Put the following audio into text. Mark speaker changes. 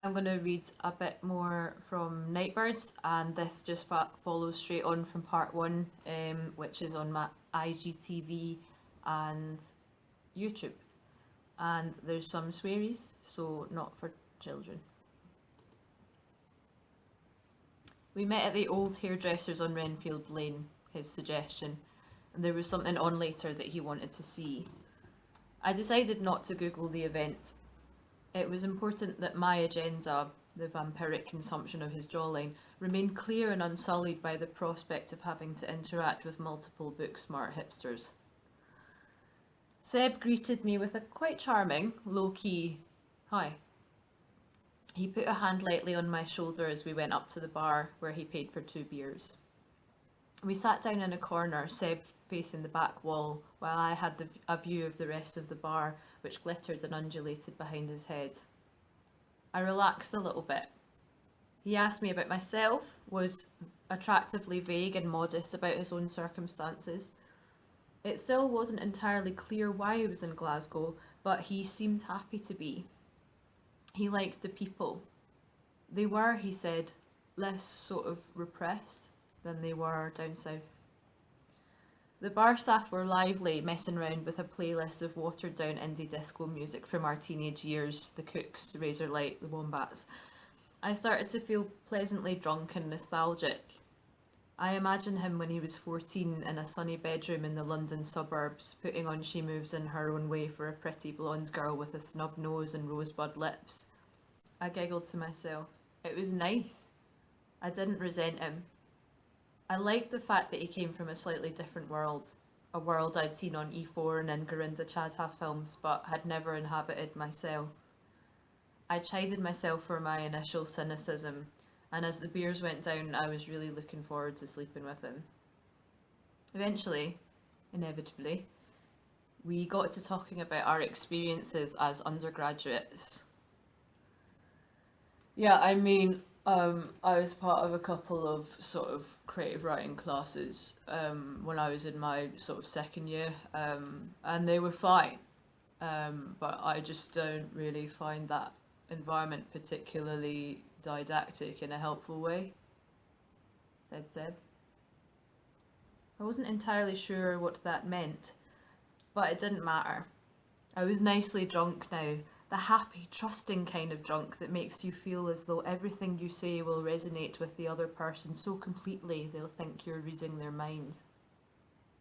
Speaker 1: I'm going to read a bit more from Nightbirds, and this just follows straight on from part one, which is on my IGTV and YouTube. And there's some swearies, so not for children. We met at the old hairdresser's on Renfield Lane, his suggestion, and there was something on later that he wanted to see. I decided not to Google the event. It was important that my agenda, the vampiric consumption of his jawline, remained clear and unsullied by the prospect of having to interact with multiple book-smart hipsters. Seb greeted me with a quite charming, low-key hi. He put a hand lightly on my shoulder as we went up to the bar, where he paid for 2 beers. We sat down in a corner, Seb facing the back wall, while I had a view of the rest of the bar, which glittered and undulated behind his head. I relaxed a little bit. He asked me about myself, was attractively vague and modest about his own circumstances. It still wasn't entirely clear why he was in Glasgow, but he seemed happy to be. He liked the people. They were, he said, less sort of repressed than they were down south. The bar staff were lively, messing around with a playlist of watered-down indie disco music from our teenage years, the Cooks, Razorlight, the Wombats. I started to feel pleasantly drunk and nostalgic. I imagine him when he was 14 in a sunny bedroom in the London suburbs, putting on She Moves in Her Own Way for a pretty blonde girl with a snub nose and rosebud lips. I giggled to myself. It was nice. I didn't resent him. I liked the fact that he came from a slightly different world, a world I'd seen on E4 and in Gurinder Chadha films, but had never inhabited myself. I chided myself for my initial cynicism, and as the beers went down, I was really looking forward to sleeping with him. Eventually, inevitably, we got to talking about our experiences as undergraduates. Yeah, I was part of a couple of sort of creative writing classes when I was in my sort of second year, and they were fine, but I just don't really find that environment particularly didactic in a helpful way, said Seb. I wasn't entirely sure what that meant, but it didn't matter. I was nicely drunk now, the happy, trusting kind of drunk that makes you feel as though everything you say will resonate with the other person so completely they'll think you're reading their mind.